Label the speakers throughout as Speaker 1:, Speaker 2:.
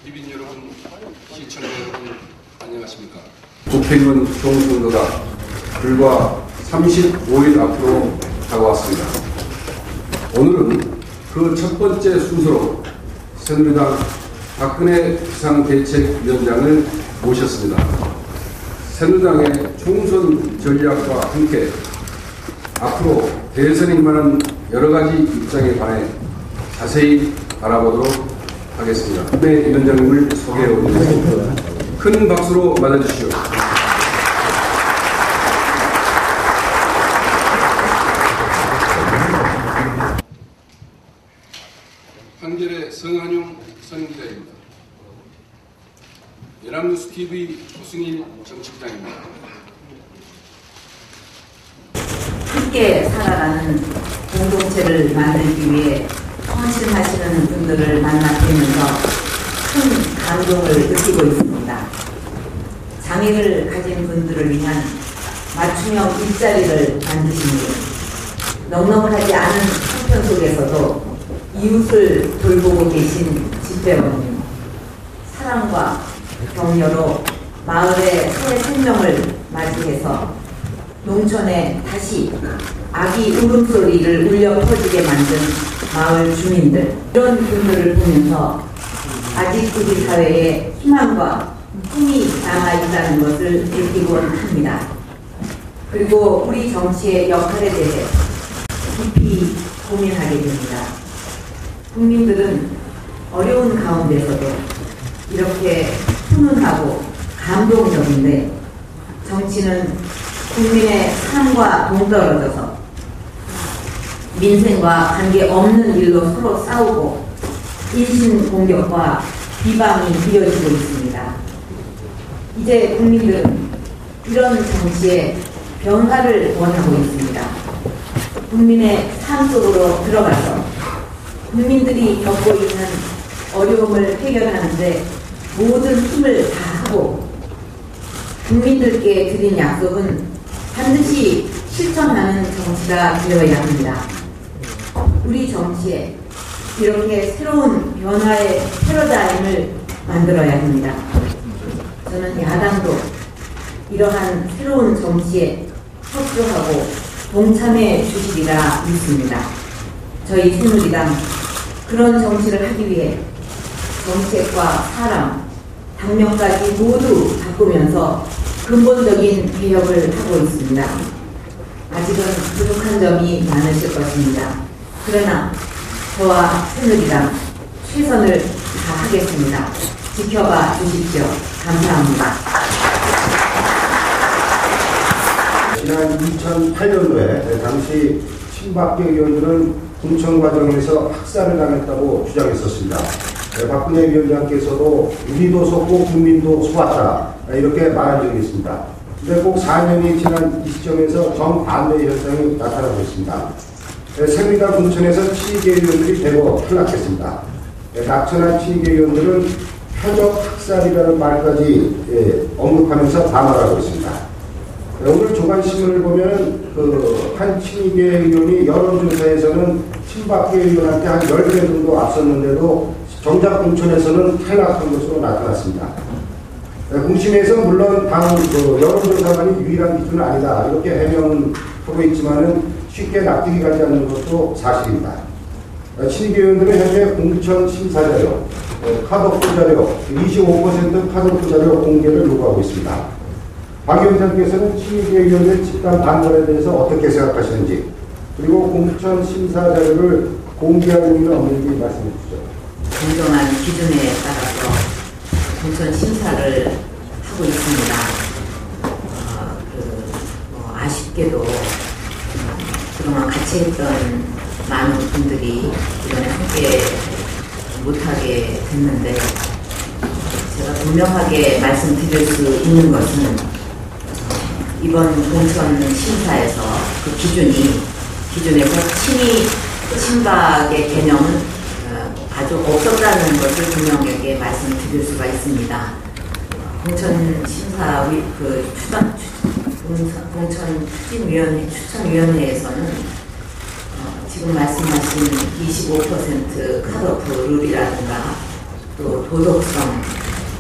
Speaker 1: 리빈 여러분, 시청자 여러분, 안녕하십니까?
Speaker 2: 국회의원 총선거가 불과 35일 앞으로 다가왔습니다. 오늘은 그 첫 번째 순서로 새누리당 박근혜 비상대책위원장을 모셨습니다. 새누리당의 총선 전략과 함께 앞으로 대선에 임하는 여러 가지 입장에 관해 자세히 알아보도록 하겠습니다. 박근혜 위원장님을 소개해 드리겠습니다. 큰 박수로 맞아주시오.
Speaker 1: 한겨레 성한용 선기자입니다. 연합뉴스TV 조승일 정치부장입니다.
Speaker 3: 함께 살아가는 공동체를 만들기 위해 헌신하시는 분들을 만나뵈면서 큰 감동을 느끼고 있습니다. 장애를 가진 분들을 위한 맞춤형 일자리를 만드시니 넉넉하지 않은 형편 속에서도 이웃을 돌보고 계신 집배원님, 사랑과 격려로 마을의 새 생명을 맞이해서 농촌에 다시 아기 울음소리를 울려 퍼지게 만든 마을 주민들, 이런 분들을 보면서 아직 우리 사회에 희망과 꿈이 남아있다는 것을 느끼곤 합니다. 그리고 우리 정치의 역할에 대해 깊이 고민하게 됩니다. 국민들은 어려운 가운데서도 이렇게 훈훈하고 감동적인데 정치는 국민의 삶과 동떨어져서 민생과 관계없는 일로 서로 싸우고 인신공격과 비방이 이어지고 있습니다. 이제 국민들은 이런 정치에 변화를 원하고 있습니다. 국민의 삶 속으로 들어가서 국민들이 겪고 있는 어려움을 해결하는데 모든 힘을 다하고 국민들께 드린 약속은 반드시 실천하는 정치가 되어야 합니다. 우리 정치에 이렇게 새로운 변화의 패러다임을 만들어야 합니다. 저는 야당도 이러한 새로운 정치에 협조하고 동참해 주시리라 믿습니다. 저희 새누리당 그런 정치를 하기 위해 정책과 사람, 당면까지 모두 바꾸면서 근본적인 개혁을 하고 있습니다. 아직은 부족한 점이 많으실 것입니다. 그러나 저와 새누리당 최선을 다하겠습니다. 지켜봐 주십시오. 감사합니다.
Speaker 4: 지난 2008년도에 당시 친박계 의원들은 공천 과정에서 학살을 당했다고 주장했었습니다. 박근혜 위원장께서도 우리도 속고 국민도 속았다 이렇게 말한 적이 있습니다. 그런데 꼭 4년이 지난 이 시점에서 정반대 현상이 나타나고 있습니다. 새누리당 공천에서 친이계 의원들이 대거 탈락했습니다. 낙천한 친이계 의원들은 표적 학살이라는 말까지 언급하면서 반발하고 있습니다. 오늘 조간신문을 보면 한 친이계 의원이 여론조사에서는 친박계 의원한테 한 10배 정도 앞섰는데도 정작 공천에서는 탈락한 것으로 나타났습니다. 공심에서 물론 당 여론조사만이 유일한 기준은 아니다 이렇게 해명하고 있지만은 쉽게 납득이 가지 않는 것도 사실입니다. 친이계 의원들은 현재 공천 심사자료, 컷오프 자료, 25% 컷오프 자료 공개를 요구하고 있습니다. 박 위원장께서는 친이계 의원들 집단 반발에 대해서 어떻게 생각하시는지, 그리고 공천 심사 자료를 공개할 의미는 없는지 말씀해 주시죠.
Speaker 3: 공정한 기준에 따라서 공천 심사를 하고 있습니다. 아쉽게도 그동안 같이 했던 많은 분들이 이번에 함께 못하게 됐는데, 제가 분명하게 말씀드릴 수 있는 것은 이번 공천 심사에서 그 기준에서 친박의 개념은 아주 없었다는 것을 분명하게 말씀드릴 수가 있습니다. 공천 심사 공천 추천위원회에서는 지금 말씀하신 25% 컷오프 룰이라든가 또 도덕성,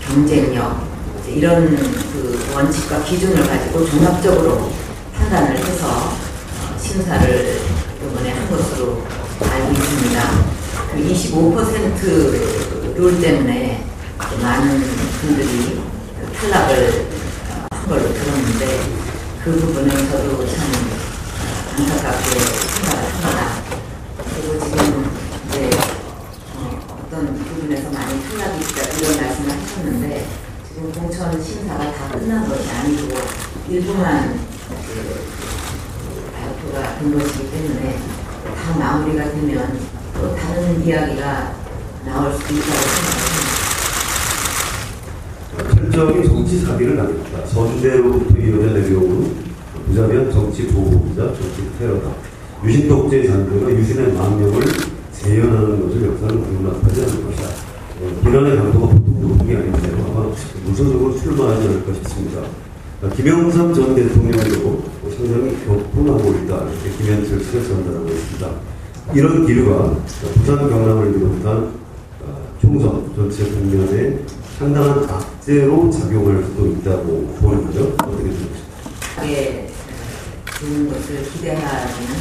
Speaker 3: 경쟁력 이제 이런 그 원칙과 기준을 가지고 종합적으로 판단을 해서 심사를 이번에 한 것으로 알고 있습니다. 그 25% 룰 때문에 많은 분들이 탈락을 한 걸로 들었는데 그 부분은 저도 참 안타깝게 생각을 합니다. 그리고 지금 이제 어떤 부분에서 많이 탈락이 있다 이런 말씀을 하셨는데 지금 공천 심사가 다 끝난 것이 아니고 일부만 발표가 된 것이기 때문에 다 마무리가 되면 또 다른 이야기가 나올 수도 있다고 생각합니다.
Speaker 5: 철저하게 정치 사기를 당했다. 선대로부터 이어진 내용으로 보자면 정치 보복이자 정치 테러다. 유신 독재의 잔재가 유신의 망명을 재현하는 것을 역사는 용납하지 않을 것이다. 비난의 강도가 보통 높은 게 아닌데요. 아마 무소속으로 출마하지 않을까 싶습니다. 김영삼 전 대통령도 상당히 격분하고 있다. 이렇게 김현철 씨가 전달하고 있습니다. 이런 기류가 부산 경남을 비롯한 총선 전체 국면에 상당한 악재로 작용할 수도 있다고 보는 거죠. 어떻게 생각하십니까?
Speaker 3: 예, 좋은 것을 기대하기는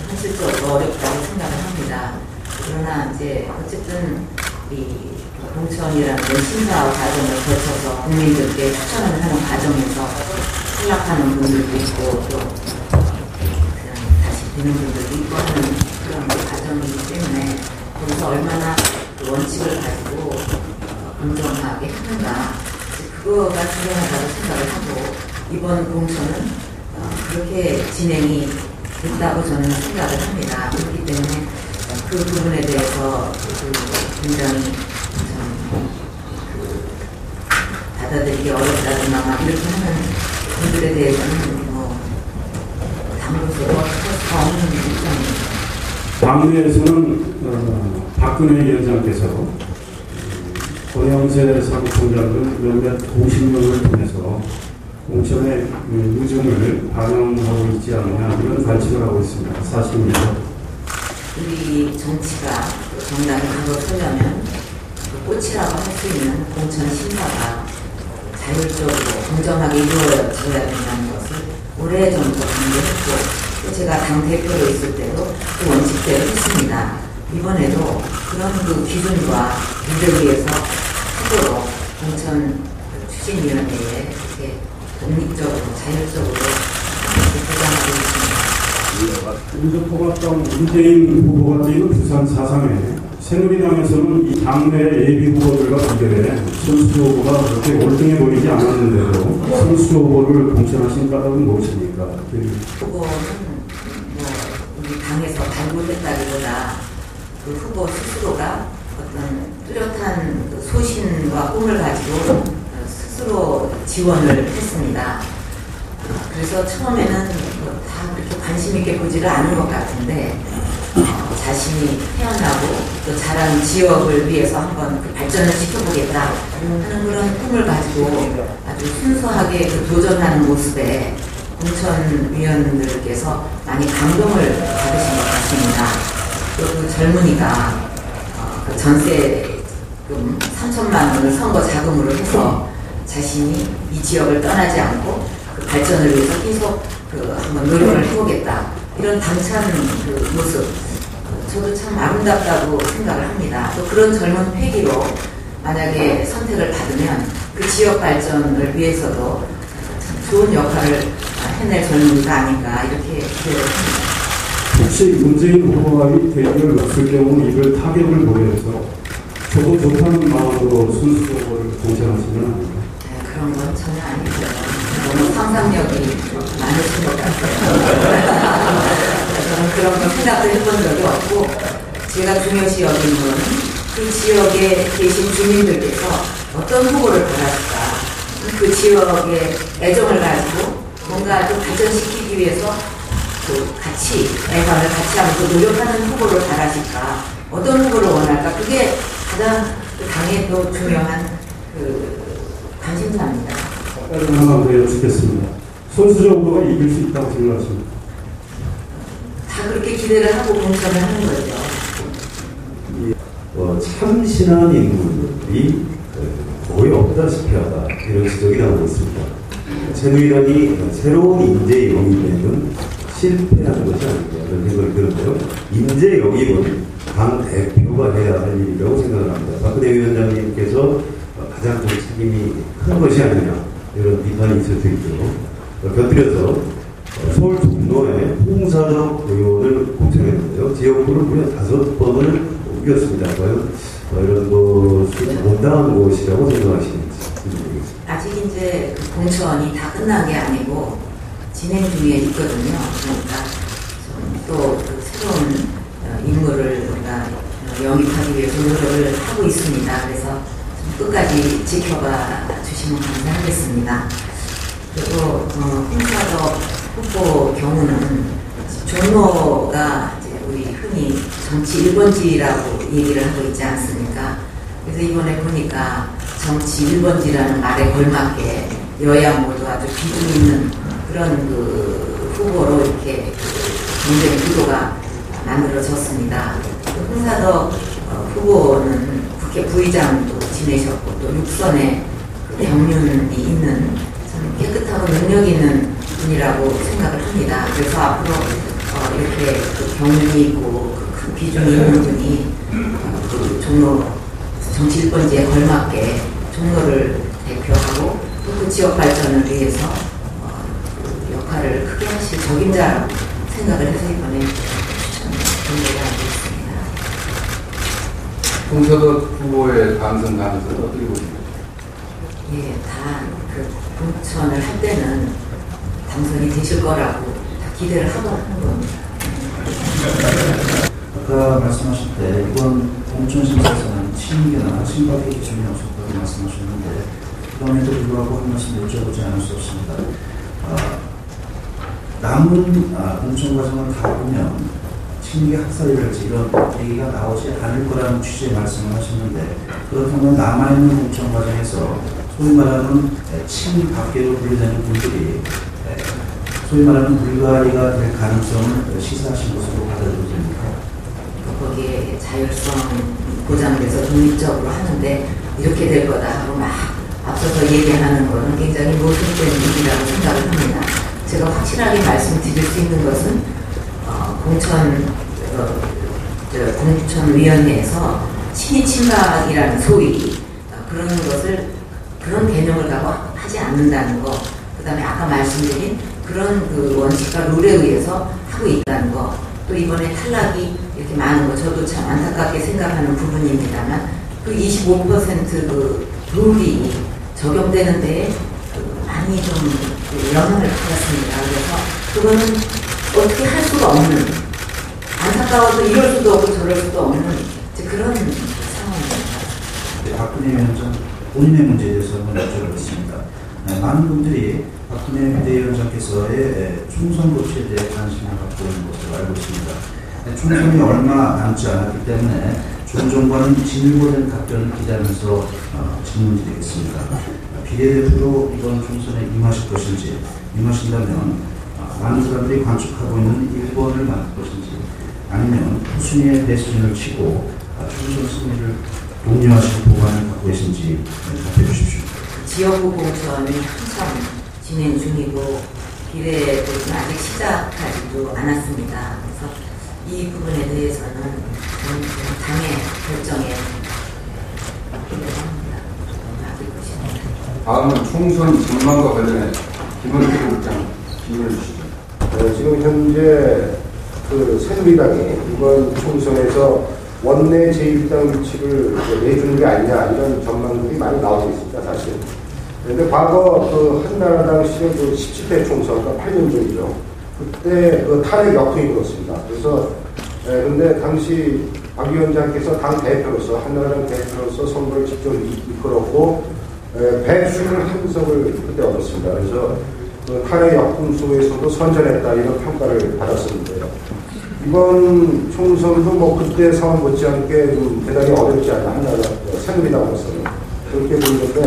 Speaker 3: 현실적으로 어렵다고 생각을 합니다. 그러나 이제 어쨌든 이 공천이라는 심사 과정을 거쳐서 국민들께 추천을 하는 과정에서 탈락하는 분들도 있고 또 그냥 다시 되는 분들도 있고 하는 그런 과정이기 때문에 거기서 얼마나 그 원칙을 가지고 공정하게 하는가 그거가 중요하다고 생각을 하고 이번 공천은 그렇게 진행이 됐다고 저는 생각을 합니다. 그렇기 때문에 그 부분에 대해서 굉장히 받아들이기 어렵다거나 이렇게 하는 분들에 대해서는 당부서도 할 수 없는 입장입니다.
Speaker 6: 당내에서는 박근혜 위원장께서 권영세 사무총장을 몇몇 공신력을 통해서 공천의 누정을 반영하고 있지 않느냐 이런 관측을 하고 있습니다. 사실입니다.
Speaker 3: 우리 정치가 정당이 들어서려면 꽃이라고 할 수 있는 공천 심사가 자율적으로 공정하게 이루어져야 된다는 것을 오래전부터 강조했고 또 제가 당대표로 있을 때도 그 원칙대로 했습니다. 이번에도 그런 그 기준과 이를 위해서 스스로 공천 추진위원회에 이렇게 독립적으로 자율적으로 보장하고 있습니다.
Speaker 6: 민주통합당 문재인 후보가 뛰는 부산 4상에 새누리당에서는 이 당내 예비 후보들과 비교해 선수 후보가 그렇게 월등해 보이지 않았는데도 선수 후보를 공천하신 까닭은 무엇입니까?
Speaker 3: 후보는 우리 당에서 발굴했다기보다 그 후보 스스로가 어떤 뚜렷한 그 소신과 꿈을 가지고 스스로 지원을 했습니다. 그래서 처음에는 다 그렇게 관심 있게 보지를 않은 것 같은데 자신이 태어나고 또 자란 지역을 위해서 한번 그 발전을 시켜보겠다 하는 그런 꿈을 가지고 아주 순수하게 그 도전하는 모습에 공천위원들께서 많이 감동을 받으신 것 같습니다. 또 그 젊은이가 그 전세금 3천만 원을 선거 자금으로 해서 자신이 이 지역을 떠나지 않고 그 발전을 위해서 계속 한번 노력을 해보겠다 이런 당찬 그 모습 저도 참 아름답다고 생각을 합니다. 또 그런 젊은 패기로 만약에 선택을 받으면 그 지역 발전을 위해서도 참 좋은 역할을 해낼 젊은이가 아닌가 이렇게 기대를 합니다.
Speaker 6: 혹시 문재인 후보와의 대결을 없을 경우 이를 타격을 보여서 저도 좋다는 마음으로 선수 후보를 공천하시면 안 됩니다.
Speaker 3: 그런 건 전혀 아니죠. 너무 상상력이 많으신 것 같아요. 저는 그런 걸 생각도 해본 적이 없고 제가 중요시 여기는 건 그 지역에 계신 주민들께서 어떤 후보를 바라실까 그 지역에 애정을 가지고 뭔가 좀 발전시키기 위해서 그 같이 애관을 같이 하면서 노력하는 후보를 바라실까 어떤 후보를 원할까 그게 가장 당의 또 중요한 그 관심사입니다.
Speaker 6: 하나만 더 여쭙겠습니다. 손수정 후보가 이길 수 있다고 생각하십니까?
Speaker 3: 다 그렇게 기대를 하고 공천을 하는 거죠.
Speaker 5: 참신한 인물들이 거의 없다시피 하다 이런 지적이 나오고 있습니다. 새누리당이 새로운 인재 영입에는 실패하는 것이 아닌가 이런 생각이 드는데요. 인재 영입은 당 대표가 해야 할 일이라고 생각을 합니다. 박근혜 위원장님께서 가장 좀 책임이 큰 것이 아니냐 이런 비판이 있을 수 있죠. 곁들여서 서울 종로에 홍사덕 의원을 공천했는데요. 지역구를 무려 5번을 옮겼습니다. 과연 이런 것이 온당한 것이라고 생각하시는지.
Speaker 3: 아직 이제 그 공천이 다 끝난 게 아니고 진행 중에 있거든요. 그러니까 또그 새로운 인물을 우리가 영입하기 위해서 노력을 하고 있습니다. 그래서 끝까지 지켜봐 주시면 감사하겠습니다. 그리고 홍사덕 후보 경우는 종로가 이제 우리 흔히 정치 1번지라고 얘기를 하고 있지 않습니까? 그래서 이번에 보니까 정치 1번지라는 말에 걸맞게 여야 모두 아주 비중 있는 그런 그 후보로 이렇게 굉장히 구도가 만들어졌습니다. 홍사덕 후보는 국회 부의장도 지내셨고 또 육선에 그 경륜이 있는 참 깨끗하고 능력 있는 분이라고 생각을 합니다. 그래서 앞으로 이렇게 그 경륜이 있고 그 비중이 있는 분이 그 종로 정치 1번지에 걸맞게 종로를 대표하고 또 그 지역 발전을 위해서 그 역할을 크게 하실 적임자라고 생각을 해서 이번에 추천을 하고 있습니다.
Speaker 2: 홍사덕 후보의 당선 가능성은 어떻게 보십니까?
Speaker 3: 예, 다 그 공천을 할 때는 당선이 되실 거라고 다 기대를 하고 하는 겁니다.
Speaker 7: 아까 말씀하실 때 이번 공천심사에서는 친이계나 친박의 기준이 없었다고 말씀하셨는데 그럼에도 불구하고 한 말씀 여쭤보지 않을 수 없습니다. 남은 공천 과정을 다 보면 친이계 학살이랄지 이런 얘기가 나오지 않을 거라는 취지의 말씀을 하셨는데 그렇다면 남아있는 공천 과정에서 소위 말하는 친박계로 분류되는 분들이 소위 말하는 불가리가 될 가능성을 시사하신 것으로 받아들여집니까?
Speaker 3: 거기에 자율성 보장돼서 독립적으로 하는데 이렇게 될 거다 하고 막 앞서서 얘기하는 거는 굉장히 모순된 얘기라고 생각을 합니다. 제가 확실하게 말씀드릴 수 있는 것은 공천위원회에서 친이친박이라는 소위 그런 것을 그런 개념을 갖고 하지 않는다는 거, 그 다음에 아까 말씀드린 그런 그 원칙과 룰에 의해서 하고 있다는 거, 또 이번에 탈락이 이렇게 많은 거, 저도 참 안타깝게 생각하는 부분입니다만, 그 25% 그 룰이 적용되는 데에 많이 좀 영향을 받았습니다. 그래서 그거는 어떻게 할 수가 없는, 안타까워서 이럴 수도 없고 저럴 수도 없는 그런 상황입니다.
Speaker 7: 네, 박근혜 위원장 본인의 문제에 대해서 한번 여쭤보겠습니다. 많은 분들이 박근혜 비대위원장께서의 총선 고치에 대해 관심을 갖고 있는 것으로 알고 있습니다. 총선이 얼마 남지 않았기 때문에 종전과는 진일보된 답변을 기대하면서 질문드리겠습니다. 비례대표로 이번 총선에 임하실 것인지, 임하신다면 많은 사람들이 관측하고 있는 1번을 맡을 것인지, 아니면 후순위의 배수진을 치고 총선 승리를 독려하실 보관을 갖고 계신지 답해 주십시오.
Speaker 3: 지역구 공천이 한참 진행 중이고 비례대표는 아직 시작하지도 않았습니다. 그래서 이 부분에 대해서는 당의 결정에 필요합니다. 맡길 것입니다.
Speaker 2: 다음은 총선 전망과 관련해 김원태 국장 질문해 주시죠.
Speaker 4: 지금 현재 그 새누리당이 이번 총선에서 원내 제1당 위치를 내주는 게 아니냐 이런 전망들이 많이 나오고 있습니다, 사실. 그런데 과거 그 한나라당 시절 그 17대 총선, 그러니까 8년 전이죠. 그때 그 탄핵 역풍이 불었습니다. 그래서 근데 당시 박 위원장께서 당 대표로서 한나라당 대표로서 선거를 직접 이끌었고 121석을 그때 얻었습니다. 그래서 그 탄핵 역풍 속에서도 선전했다 이런 평가를 받았었는데요. 이번 총선도 뭐 그때 상황 못지않게 좀 대단히 어렵지 않나 한나라 새누리당으로서는 그렇게 보이는데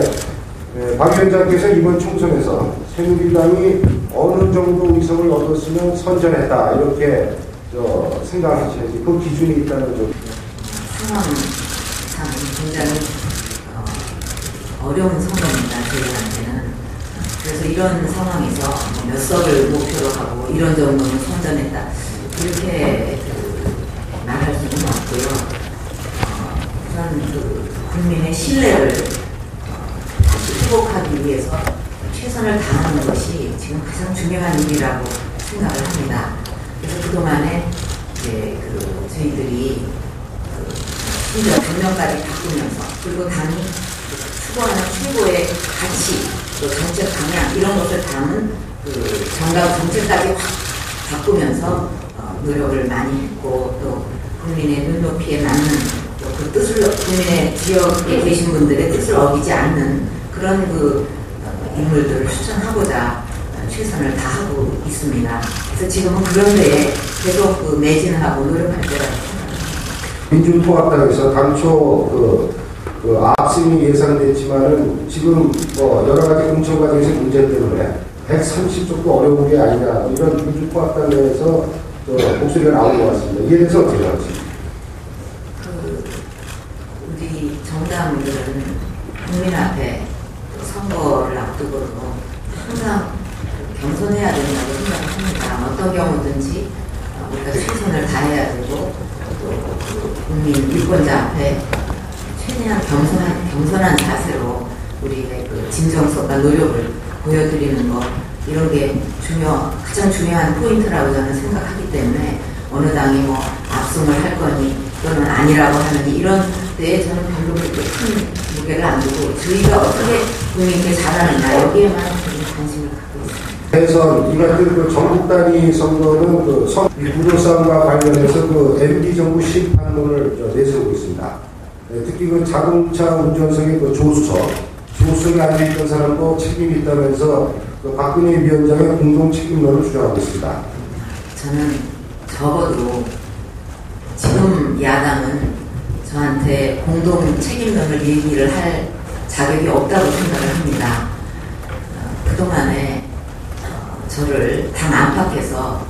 Speaker 4: 박 위원장께서 이번 총선에서 새누리당이 어느 정도 의석을 얻었으면 선전했다 이렇게 생각하시는지 그 기준이 있다는 점.
Speaker 3: 상황 굉장히 어려운 선거입니다. 저희한테는. 그래서 이런 상황에서 몇 석을 목표로 하고 이런 정도는 선전했다 이렇게 말할 수는 없고요. 우선 국민의 신뢰를 다시 회복하기 위해서 최선을 다하는 것이 지금 가장 중요한 일이라고 생각을 합니다. 그래서 그동안에 이제 저희들이 심지어 변명까지 바꾸면서 그리고 당이 추구하는 최고의 가치 또 정책 방향 이런 것을 담은 정당 정책까지 확 바꾸면서 노력을 많이 했고 또 국민의 눈높이에 맞는 또 그 뜻을 국민의 지역에 계신 분들의 뜻을 어기지 않는 그런 인물들을 추천하고자 최선을 다하고 있습니다. 그래서 지금은 그런 데에 계속 매진하고 노력할 때라고 생각합니다.
Speaker 4: 민주통합당에서 당초 압승이 예상됐지만은 지금 여러 가지 공천 과정에서 문제 때문에 130쪽도 어려운 게 아니냐 이런 민주통합당 내에서 목소리가 나온 것 같습니다. 이에 대해서 어떻게 생각하십니까?
Speaker 3: 우리 정당들은 국민 앞에 선거를 앞두고 항상 겸손해야 된다고 생각을 합니다. 어떤 경우든지 우리가 최선을 다해야 되고 또 국민 유권자 앞에 최대한 겸손한 자세로 우리의 진정성과 노력을 보여드리는 것 이런 게 가장 중요한 포인트라고 저는 생각하기 때문에 어느 당이 압승을 할 거니 또는 아니라고 하느니 이런 데에 저는 별로 그렇게 큰 무게를 안 두고 저희가 어떻게 국민께 잘하느냐 여기에만 관심을 갖고 있습니다.
Speaker 4: 대선 이 같은 전국 단위 선거는 구조싸움과 관련해서 MB 정부 심판론을 내세우고 있습니다. 특히 자동차 운전석의 조수석에 앉아있던 사람도 책임이 있다면서 박근혜 위원장의 공동 책임론을 주장하고 있습니다.
Speaker 3: 저는 적어도 지금 야당은 저한테 공동 책임론을 얘기를 할 자격이 없다고 생각을 합니다. 그동안에 저를 당 안팎에서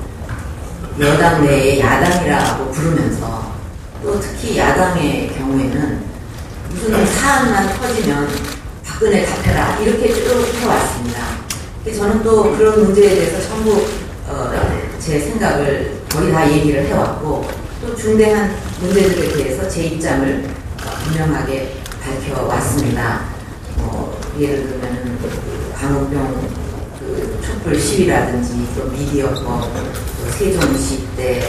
Speaker 3: 여당 내에 야당이라고 부르면서 또 특히 야당의 경우에는 무슨 사안만 터지면 박근혜 탓해라 이렇게 쭉 해왔습니다. 저는 또 그런 문제에 대해서 전부 제 생각을 거의 다 얘기를 해왔고 또 중대한 문제들에 대해서 제 입장을 분명하게 밝혀왔습니다. 예를 들면 광우병 촛불 시위라든지 또 미디어법, 또 세종시 때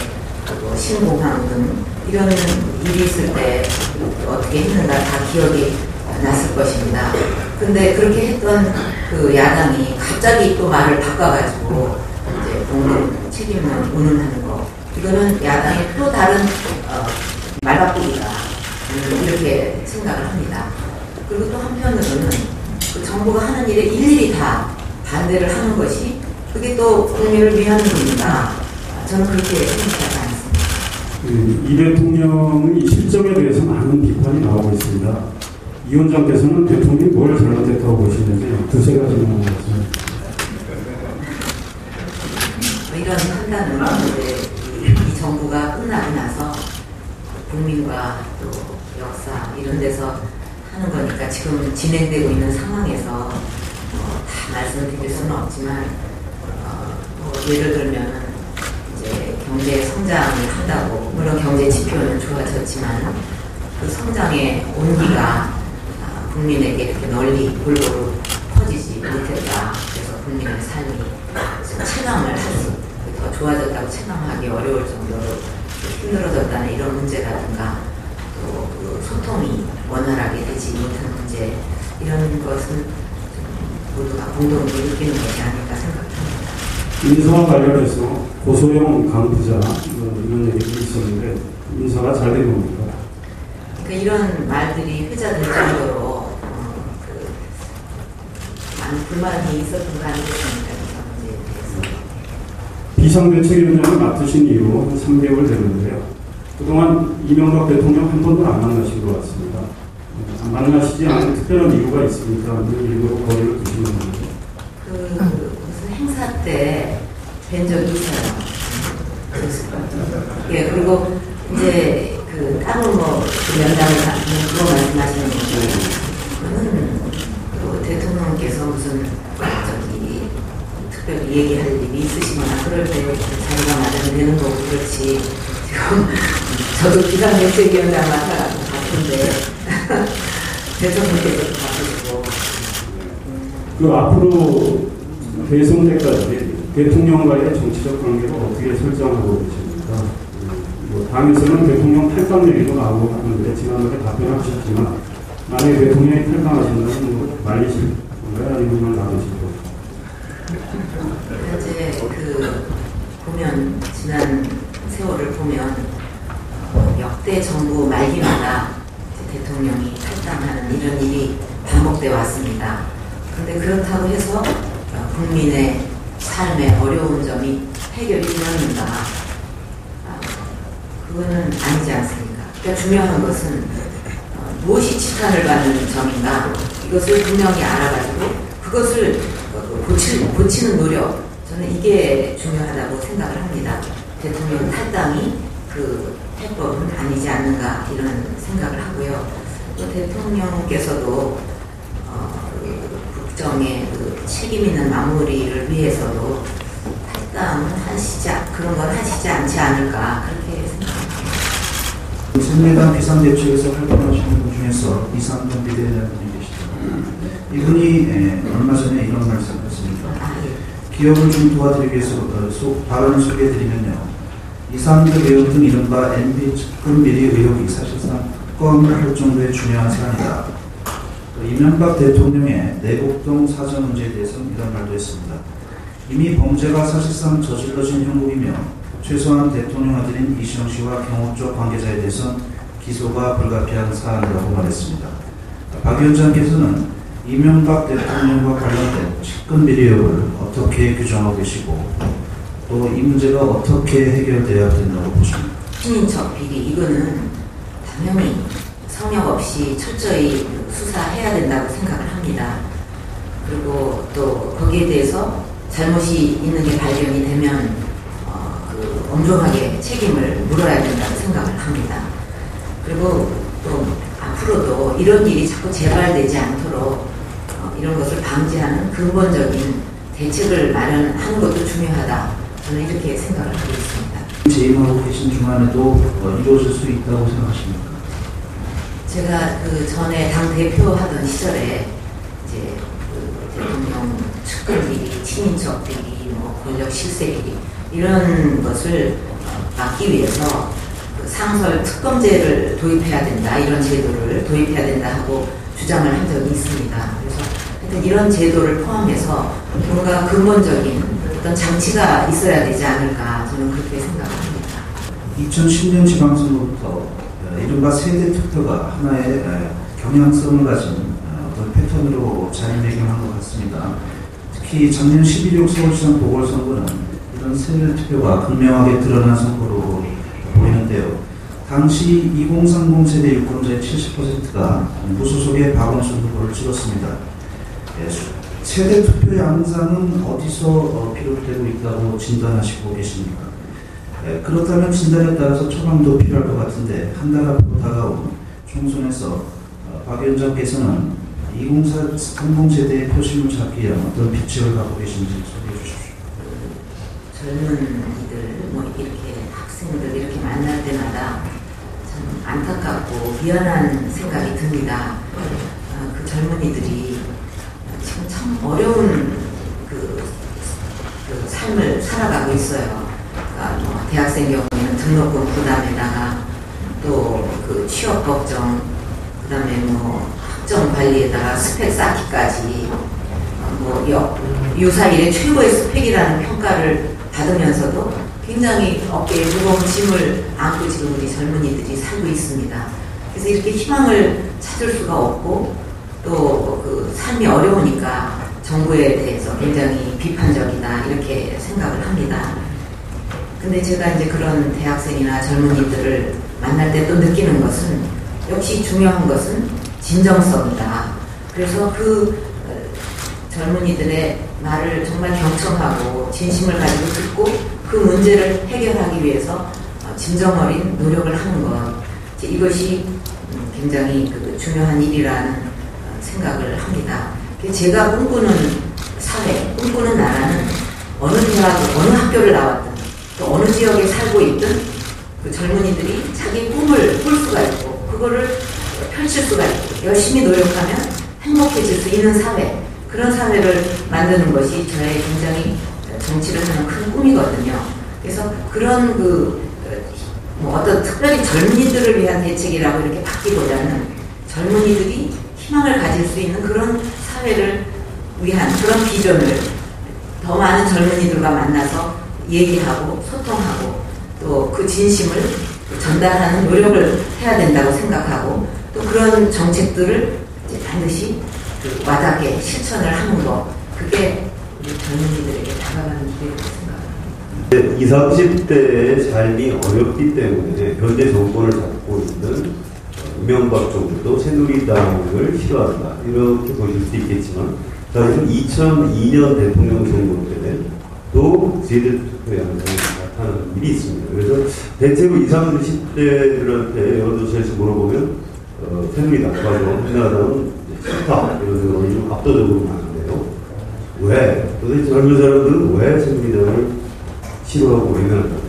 Speaker 3: 신공항 등 이런 일이 있을 때 어떻게 했는가 다 기억이 났을 것입니다. 근데 그렇게 했던 야당이 갑자기 또 말을 바꿔가지고 이제 공동 책임론 운운하는 거 이거는 야당의 또 다른 말바꾸기다 이렇게 생각을 합니다. 그리고 또 한편으로는 정부가 하는 일에 일일이 다 반대를 하는 것이 그게 또 국민을 위한 겁니다. 저는 그렇게 생각하지 않습니다.
Speaker 6: 이 대통령의 실정에 대해서 많은 비판이 나오고 있습니다. 이 위원장께서는 대통령이 뭘 잘못했다고 보시는지 두세 가지만 말씀해주세요.
Speaker 3: 이런 판단은 이 정부가 끝나고 나서 국민과 또 역사 이런 데서 하는 거니까 지금 진행되고 있는 상황에서 다 말씀드릴 수는 없지만 예를 들면 이제 경제 성장을 한다고 물론 경제 지표는 좋아졌지만 그 성장의 온기가 국민에게 이렇게 널리 골고루 퍼지지 못했다. 그래서 국민의 삶이 체감을 할 수 더 좋아졌다고 체감하기 어려울 정도로 힘들어졌다는 이런 문제라든가 또 소통이 원활하게 되지 못한 문제 이런 것은 모두가 공동으로 느끼는 것이 아닐까 생각합니다.
Speaker 6: 인사와 관련해서 고소영 강부자 이런 얘기도 있었는데 인사가 잘 된 겁니까?
Speaker 3: 그러니까 이런 말들이 회자될 정도로 많은 불만이 있었던 거 아니겠습니까?
Speaker 6: 비상대책위원장을 맡으신 이후 한 3개월 됐는데요. 그동안 이명박 대통령 한 번도 안 만나신 것 같습니다. 만나시지 않은 특별한 이유가 있습니까? 아니면 일부러 거리를 두시는 건가요?
Speaker 3: 무슨 행사 때 뵌 적이 있어요. 예, 그리고 이제 따로 연장을 받는 그거 말씀하시는 건데, 그거는 대통령께서 무슨 특별히 얘기할 일이 있으시거나 그럴 때 자기가 맞으면 되는 거고 그렇지. 지금 저도 비상대책위원장 맡아가지고 바쁜데 대통령께서도 바쁘시고.
Speaker 6: 그 앞으로 대선때까지 대통령과의 정치적 관계를 어떻게 설정하고 계십니까? 당에서는 대통령 탈당 얘기도 나오고 하는데 지난번에 답변하셨지만 만약에 대통령이 탈당하신다면 말리실 건가요? 아니면 나누실 건가요?
Speaker 3: 현재 보면 지난 세월을 보면 역대 정부 말기마다 대통령이 탈당하는 이런 일이 반복돼 왔습니다. 그런데 그렇다고 해서 국민의 삶의 어려운 점이 해결이 되었는가? 그거는 아니지 않습니까? 그러니까 중요한 것은 무엇이 치탄을 받는 점인가? 이것을 분명히 알아가지고 그것을 고치는 노력, 저는 이게 중요하다고 생각을 합니다. 대통령 탈당이 해법은 아니지 않는가 이런 생각을 하고요. 또 대통령께서도 국정의 책임 있는 마무리를 위해서도 탈당은 그런 건 하시지 않지 않을까 그렇게 생각합니다.
Speaker 7: 새누리당 비상대책에서 활동하시는 분 중에서 이상돈 비대위원장님이 계시죠. 이분이 얼마 전에 이런 말씀을 했습니다. 기업을 좀 도와드리기 위해서 발언을 소개해드리면요. 이상돈 의원 등 이른바 MB 측근 비리 의혹이 사실상 특검을 할 정도의 중요한 사안이다. 이명박 대통령의 내곡동 사저 문제에 대해서는 이런 말도 했습니다. 이미 범죄가 사실상 저질러진 형국이며 최소한 대통령 아들인 이시영 씨와 경호쪽 관계자에 대해서는 기소가 불가피한 사안이라고 말했습니다. 박 위원장께서는 이명박 대통령과 관련된 측근 비리 의혹을 어떻게 규정하고 계시고 또 이 문제가 어떻게 해결돼야 된다고 보십니까?
Speaker 3: 친인척 비리 이거는 당연히 성역 없이 철저히 수사해야 된다고 생각을 합니다. 그리고 또 거기에 대해서 잘못이 있는 게 발견이 되면 엄중하게 책임을 물어야 된다고 생각을 합니다. 그리고 또 앞으로도 이런 일이 자꾸 재발되지 않도록 이런 것을 방지하는 근본적인 대책을 마련하는 것도 중요하다. 저는 이렇게 생각을 하고 있습니다.
Speaker 7: 재임하고 계신 중간에도 이루어질 수 있다고 생각하십니까?
Speaker 3: 제가 전에 당 대표 하던 시절에 이제 대통령 측근 비리, 친인척 비리, 권력 실세 비리 이런 것을 막기 위해서 상설 특검제를 도입해야 된다, 이런 제도를 도입해야 된다 하고 주장을 한 적이 있습니다. 그래서 하여튼 이런 제도를 포함해서 뭔가 근본적인 어떤 장치가 있어야 되지 않을까 저는 그렇게 생각합니다.
Speaker 7: 2010년 지방선거부터 이른바 세대 투표가 하나의 경향성을 가진 어떤 패턴으로 자리매김한 것 같습니다. 특히 작년 11.6 서울시장 보궐선거는 이런 세대 투표가 극명하게 드러난 선거로 보이는데요. 당시 2030 세대 유권자의 70%가 무소속의 박원순 후보를 찍었습니다. 세대 투표 양상은 어디서 비롯되고 있다고 진단하시고 계십니까? 그렇다면 진단에 따라서 처방도 필요할 것 같은데 한 달 앞으로 다가온 총선에서 박 위원장께서는 2030 세대의 표심을 잡기 위한 어떤 비책을 갖고 계신지 소개해 주십시오.
Speaker 3: 젊은이들 이렇게 학생들 이렇게 만날 때마다 참 안타깝고 미안한 생각이 듭니다. 그 젊은이들이 지금 참 어려운 그 삶을 살아가고 있어요. 그러니까 대학생 경우에는 등록금 부담에다가 또 취업 걱정, 그다음에 학점 관리에다가 스펙 쌓기까지 유사 일의 최고의 스펙이라는 평가를 받으면서도 굉장히 어깨에 무거운 짐을 안고 지금 우리 젊은이들이 살고 있습니다. 그래서 이렇게 희망을 찾을 수가 없고 또 삶이 어려우니까 정부에 대해서 굉장히 비판적이다 이렇게 생각을 합니다. 근데 제가 이제 그런 대학생이나 젊은이들을 만날 때 또 느끼는 것은 역시 중요한 것은 진정성이다. 그래서 젊은이들의 말을 정말 경청하고 진심을 가지고 듣고 그 문제를 해결하기 위해서 진정 어린 노력을 하는 것. 이제 이것이 굉장히 중요한 일이라는 생각을 합니다. 제가 꿈꾸는 사회, 꿈꾸는 나라는 어느 대학, 어느 학교를 나왔든 또 어느 지역에 살고 있든 그 젊은이들이 자기 꿈을 꿀 수가 있고 그거를 펼칠 수가 있고 열심히 노력하면 행복해질 수 있는 사회, 그런 사회를 만드는 것이 저의 굉장히 정치를 하는 큰 꿈이거든요. 그래서 그런 어떤 특별히 젊은이들을 위한 대책이라고 이렇게 받기보다는 젊은이들이 희망을 가질 수 있는 그런 사회를 위한 그런 비전을 더 많은 젊은이들과 만나서 얘기하고 소통하고 또 그 진심을 전달하는 노력을 해야 된다고 생각하고 또 그런 정책들을 이제 반드시 와닿게 실천을 하는 것, 그게 우리 젊은이들에게 다가가는 길이라고 생각합니다.
Speaker 5: 20, 30대의 삶이 어렵기 때문에 현재 정권을 잡고 있는 이명박 정부도 새누리당을 싫어한다, 이렇게 보실 수도 있겠지만, 사실 2002년 대통령 선거 때 또 제들 투표에 나타나는 일이 있습니다. 그래서 대체로 20, 30대들한테 여론조사에서 물어보면 새누리당, 한나라당은 싫다, 이런 의견이 좀 압도적으로 많은데요. 왜? 도대체 젊은 사람들은 왜 새누리당을 싫어하고 외면한다고?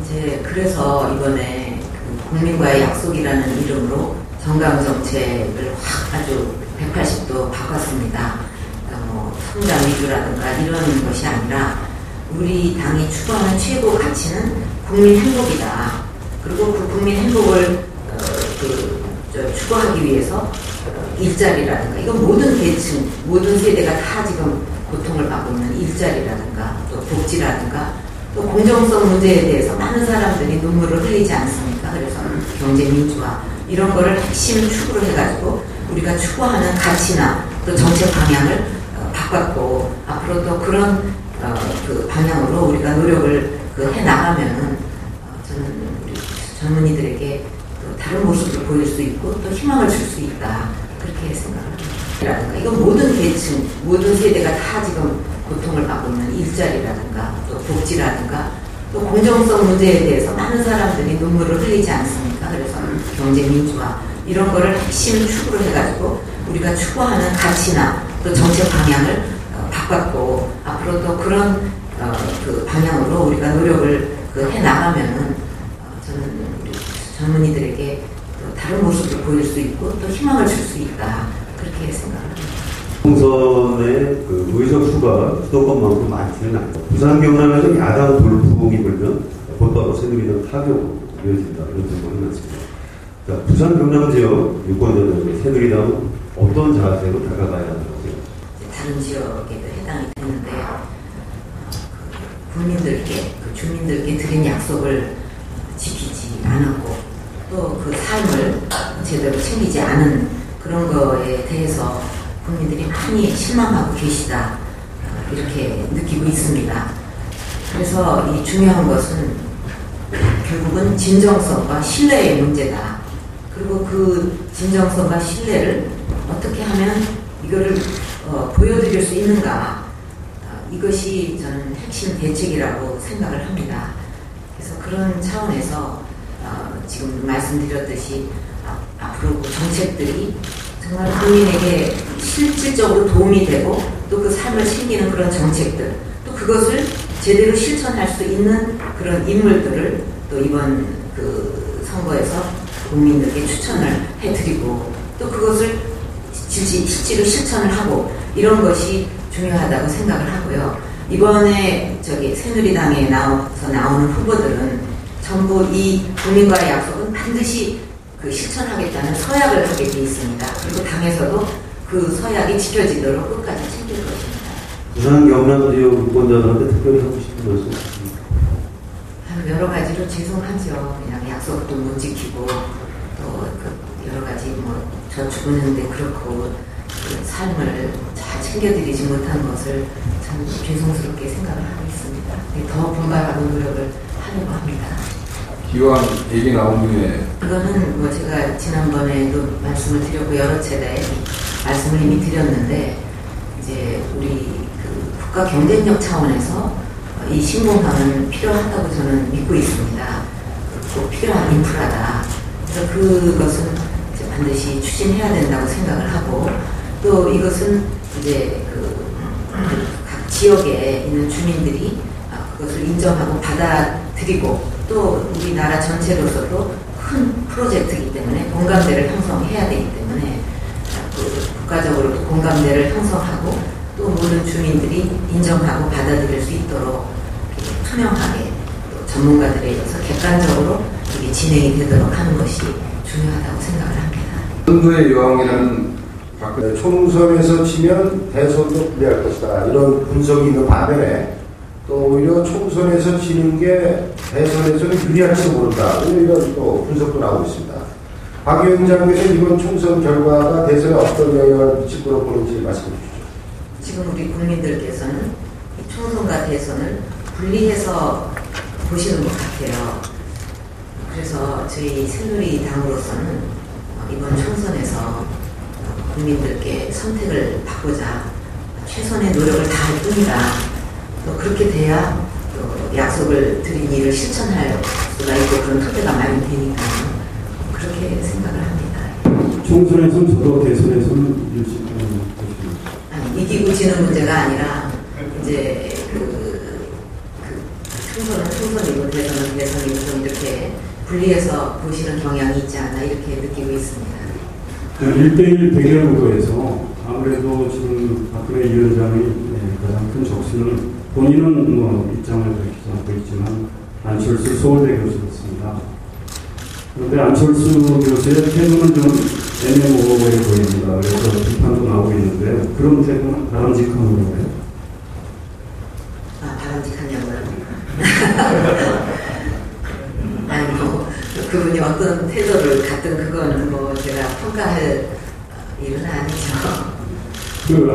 Speaker 3: 이제 그래서 이번에 국민과의 약속이라는 이름으로 정강정책을 확 아주 180도 바꿨습니다. 성장 위주라든가 이런 것이 아니라 우리 당이 추구하는 최고 가치는 국민 행복이다. 그리고 그 국민 행복을 추구하기 위해서 일자리라든가, 이건 모든 계층, 모든 세대가 다 지금 고통을 받고 있는 일자리라든가 또 복지라든가 또 공정성 문제에 대해서 많은 사람들이 눈물을 흘리지 않습니까? 그래서 경제 민주화 이런 거를 핵심 축으로 해가지고 우리가 추구하는 가치나 또 정책 방향을 바꿨고 앞으로도 그런 방향으로 우리가 노력을 해나가면은 저는 우리 젊은이들에게 또 다른 모습을 보일 수 있고 또 희망을 줄 수 있다, 그렇게 생각합니다. 이건 모든 계층, 모든 세대가 다 지금 고통을 받고 있는 일자리라든가 또 복지라든가 또 공정성 문제에 대해서 많은 사람들이 눈물을 흘리지 않습니까? 그래서 경제 민주화 이런 거를 핵심 축으로 해가지고 우리가 추구하는 가치나 또 정책 방향을 바꿨고 앞으로도 그런 방향으로 우리가 노력을 해나가면은 저는 우리 젊은이들에게 또 다른 모습을 보일 수 있고 또 희망을 줄 수 있다, 그렇게 생각합니다.
Speaker 5: 총선의 의석 수가 수도권만큼 많지는 않고 부산 경남에서 야당 돌풍이 불면 곧바로 새누리당 타격으로 이어진다, 이런 정보는 많습니다. 자, 부산 경남 지역 유권자들 새누리당은 어떤 자세로 다가가야 하는 거죠?
Speaker 3: 다른 지역에도 해당이 되는데 국민들께, 주민들께 드린 약속을 지키지 않았고 또 그 삶을 제대로 챙기지 않은 그런 거에 대해서 국민들이 많이 실망하고 계시다, 이렇게 느끼고 있습니다. 그래서 이 중요한 것은 결국은 진정성과 신뢰의 문제다. 그리고 그 진정성과 신뢰를 어떻게 하면 이거를 보여드릴 수 있는가, 이것이 저는 핵심 대책이라고 생각을 합니다. 그래서 그런 차원에서 지금 말씀드렸듯이 앞으로 그 정책들이 정말 국민에게 실질적으로 도움이 되고 또 그 삶을 챙기는 그런 정책들, 또 그것을 제대로 실천할 수 있는 그런 인물들을 또 이번 선거에서 국민들께 추천을 해드리고 또 그것을 실제로 실천을 하고 이런 것이 중요하다고 생각을 하고요. 이번에 새누리당에 나오는 후보들은 전부 이 국민과의 약속은 반드시 실천하겠다는 서약을 하게 돼 있습니다. 그리고 당에서도 그 서약이 지켜지도록 끝까지 챙길 것입니다.
Speaker 5: 부산 경남 지역 유권자들한테 특별히 하고 싶은 말씀 있습니까?
Speaker 3: 여러 가지로 죄송하죠. 그냥 약속도 못 지키고 또 여러 가지 저축은행도 그렇고 삶을 잘 챙겨드리지 못한 것을 참 죄송스럽게 생각을 하고 있습니다. 더 분발하고 노력을 하려고 합니다.
Speaker 2: 기왕 얘기 나온 김에
Speaker 3: 그거는 제가 지난번에도 말씀을 드렸고 여러 차례 말씀을 이미 드렸는데 이제 우리 국가 경쟁력 차원에서 이 신공항은 필요하다고 저는 믿고 있습니다. 꼭 필요한 인프라다. 그래서 그것은 이제 반드시 추진해야 된다고 생각을 하고, 또 이것은 이제 각 지역에 있는 주민들이 그것을 인정하고 받아들이고, 또 우리나라 전체로서도 큰 프로젝트이기 때문에 공감대를 형성해야 되기 때문에 국가적으로도 공감대를 형성하고, 또 모든 주민들이 인정하고 받아들일 수 있도록 투명하게, 또 전문가들에 의해서 객관적으로 이게 진행이 되도록 하는 것이 중요하다고 생각을 합니다.
Speaker 2: 선두의 여왕이라는
Speaker 4: 총선에서 지면 대선도 불리할 것이다, 이런 분석이 있는 반면에 또 오히려 총선에서 지는 게 대선에서는 유리할지도 모른다, 이런 또 분석도 나오고 있습니다. 박 위원장께서 이번 총선 결과가 대선에 어떤 영향을 미칠 거라고 보는지 말씀해 주시죠.
Speaker 3: 지금 우리 국민들께서는 이 총선과 대선을 분리해서 보시는 것 같아요. 그래서 저희 새누리당으로서는 이번 총선에서 국민들께 선택을 받고자 최선의 노력을 다할 뿐이다. 또 그렇게 돼야 또 약속을 드린 일을 실천할 수가 있고 그런 토대가 마련되니까 그렇게 생각을 합니다.
Speaker 6: 총선에서는 저도 대선에서는 유지하는 것입니다.
Speaker 3: 아니, 이기고 지는 문제가 아니라 이제 총선은 총선이고 대선은 대선이고 좀 이렇게 분리해서 보시는 경향이 있지 않나 이렇게 느끼고 있습니다.
Speaker 6: 1대1 대결 구도에서 아무래도 지금 박근혜 위원장의 가장 큰 적수는 본인은 입장을 밝히지 않고 있지만 안철수 서울대 교수였습니다. 그런데 안철수 교수의 태도는 좀 애매모호해 보입니다. 그래서 비판도 나오고 있는데 그런 태도는 바람직한 건가요?
Speaker 3: 바람직하냐고요? 아니, 그분이 어떤 태도를 갖든 그거는 제가 평가할 일은 아니죠.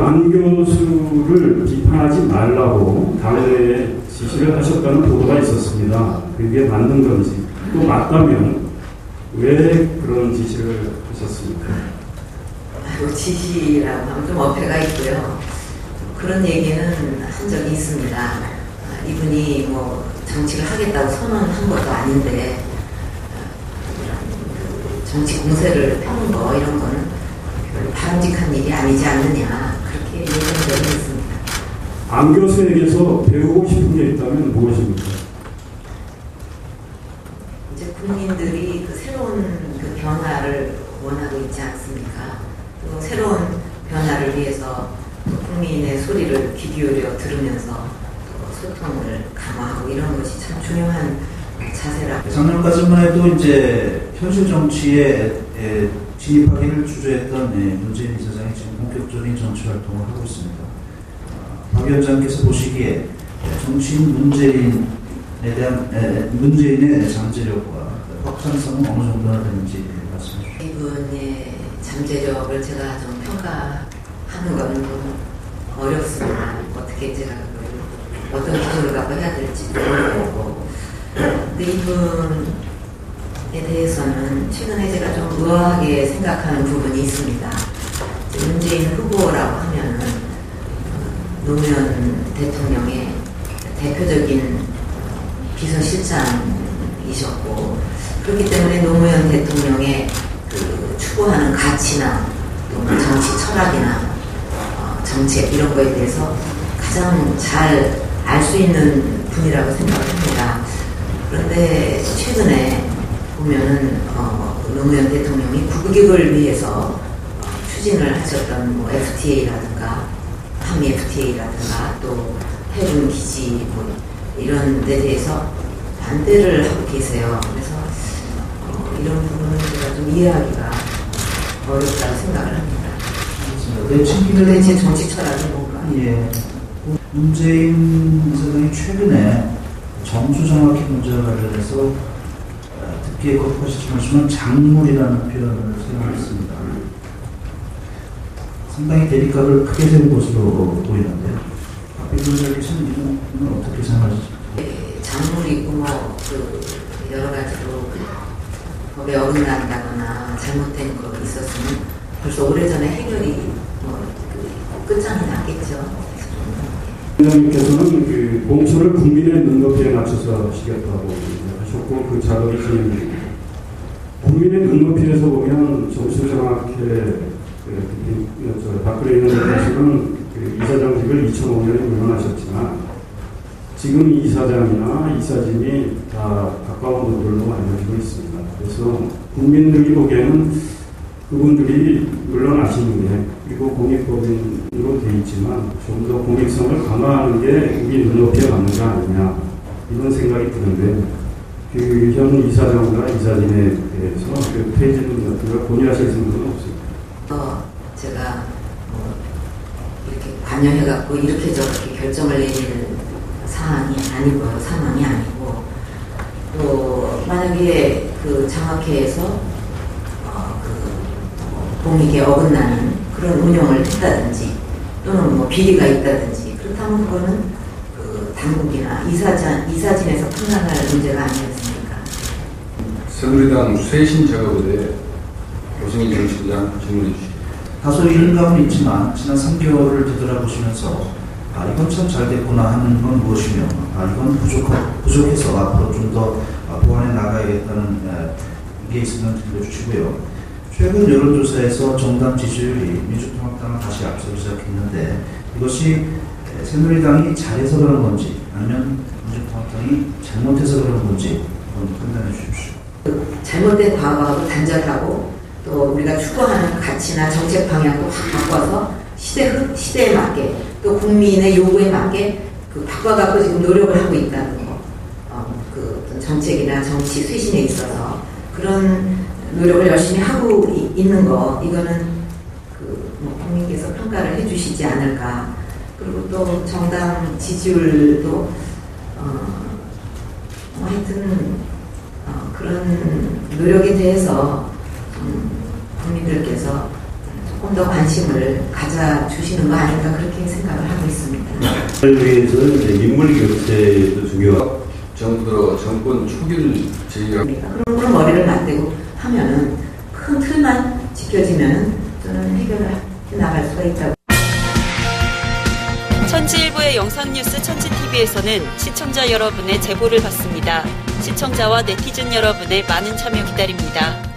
Speaker 6: 안 교수를 비판하지 말라고 당내에 지시를 하셨다는 보도가 있었습니다. 그게 맞는 건지, 또 맞다면 왜 그런 지시를 하셨습니까?
Speaker 3: 지시라고 하면 좀 어폐가 있고요. 그런 얘기는 한 적이 있습니다. 이분이 정치를 하겠다고 선언한 것도 아닌데 정치 공세를 펴는 거 이런 거는 바람직한 일이 아니지 않느냐 그렇게 얘기한 적이 있습니다.
Speaker 6: 안 교수에게서 배우고 싶은 게 있다면 무엇입니까?
Speaker 3: 이제 국민들이 새로운 변화를 원하고 있지 않습니까? 또 새로운 변화를 위해서 국민의 소리를 귀 기울여 들으면서 소통을 강화하고 이런 것이 참 중요한 자세라고.
Speaker 7: 작년까지만 해도 이제 현실 정치에 진입하기를 주저했던 문재인 이사장이 지금 본격적인 정치 활동을 하고 있습니다. 박 위원장께서 보시기에 정치인 문재인에 대한 문재인의 잠재력과 확산성은 어느 정도나 되는지 말씀해 주시죠.
Speaker 3: 이분의 잠재력을 제가 좀 평가하는 것은 좀 어렵습니다. 어떻게 제가 어떤 기준을 갖고 해야 될지 모르겠고, 근데 이분에 대해서는 최근에 제가 좀 의아하게 생각하는 부분이 있습니다. 문재인 후보라고 하면은 노무현 대통령의 대표적인 비서실장이셨고, 그렇기 때문에 노무현 대통령의 추구하는 가치나 또 정치 철학이나 정책 이런 거에 대해서 가장 잘 알 수 있는 분이라고 생각합니다. 그런데 최근에 보면은 노무현 대통령이 국익을 위해서 추진을 하셨던 FTA라든가 한미 FTA라든가 또 해군 기지 이런 데 대해서 반대를 하고 계세요. 그래서 이런 부분은 제가 좀 이해하기가 어렵다고 생각을 합니다. 도대체 정치 철학이 뭔가?
Speaker 7: 예. 문재인 이사장이 최근에 정수 정확히 문제와 관련해서 듣기에 거듭하시지만 장물이라는 표현을 사용했습니다. 상당히 대립각을 크게 세운 것으로 보이는데요. 박 위원장께서는 이건 어떻게 생각하시죠?
Speaker 3: 장물이고 여러 가지로 법에 어긋난다거나 잘못된 거 있었으면 벌써 오래전에 해결이 끝장이 났겠죠.
Speaker 6: 위원장님께서는 공천을 국민의 눈높이에 맞춰서 하시겠다고 줬고 그 작업이 진행됩니다. 국민의 눈높이에서 보면 점수 정확하게 박근혜 의원께서는 이사장직을 2005년에 물러나셨지만 지금 이사장이나 이사진이 다 가까운 분들로 알려지고 있습니다. 그래서 국민들이 보기에는 그분들이 물러나시는 게 그리고 공익법인으로 되어 있지만 좀 더 공익성을 강화하는 게 우리 눈높이에 맞는 거 아니냐 이런 생각이 드는데 그 현 이사장과 이사진에 대해서 그 퇴진 같은 걸 건의하실 생각은 없습니다.
Speaker 3: 제가 이렇게 관여해갖고 이렇게 저렇게 결정을 내릴 상황이 아니고 또 만약에 그 장학회에서 공익에 어긋나는 그런 운영을 했다든지 또는 뭐 비리가 있다든지 그렇다면 그거는 그 당국이나 이사진에서 판단할 문제가 아니었습니까?
Speaker 2: 새누리당 쇄신 작업에 대해 오승희 전 시장 질문해 주시죠.
Speaker 7: 다소 이른 감은 있지만 지난 3개월을 되돌아보시면서 이건 참 잘 됐구나 하는 건 무엇이며 이건 부족해서 앞으로 좀 더 보완해 나가야겠다는 게 있으면 들려주시고요. 최근 여론조사에서 정당 지지율이 민주통합당을 다시 앞서기 시작했는데 이것이 새누리당이 잘해서 그런 건지 아니면 민주통합당이 잘못해서 그런 건지 한번 판단해 주십시오.
Speaker 3: 잘못된 과거하고 단절하고 또 우리가 추구하는 가치나 정책 방향도 확 바꿔서 시대에 맞게 또 국민의 요구에 맞게 그 바꿔갖고 지금 노력을 하고 있다는 거. 그 어떤 정책이나 정치 쇄신에 있어서 그런 노력을 열심히 하고 있는 거 이거는 뭐 국민께서 평가를 해주시지 않을까. 그리고 또 정당 지지율도 하여튼 그런 노력에 대해서 국민들께서 조금 더 관심을 가져주시는 거 아닌가 그렇게 생각을 하고 있습니다.
Speaker 5: 그걸 위해서 인물 교체도 중요하고
Speaker 2: 정부도 정권 초기를 제기하고
Speaker 3: 그런 머리를 맞대고 하면은 큰 틀만 지켜지면 저는 해결을 해 나갈 수가 있다고.
Speaker 8: 천지일보의 영상뉴스 천지TV에서는 시청자 여러분의 제보를 받습니다. 시청자와 네티즌 여러분의 많은 참여 기다립니다.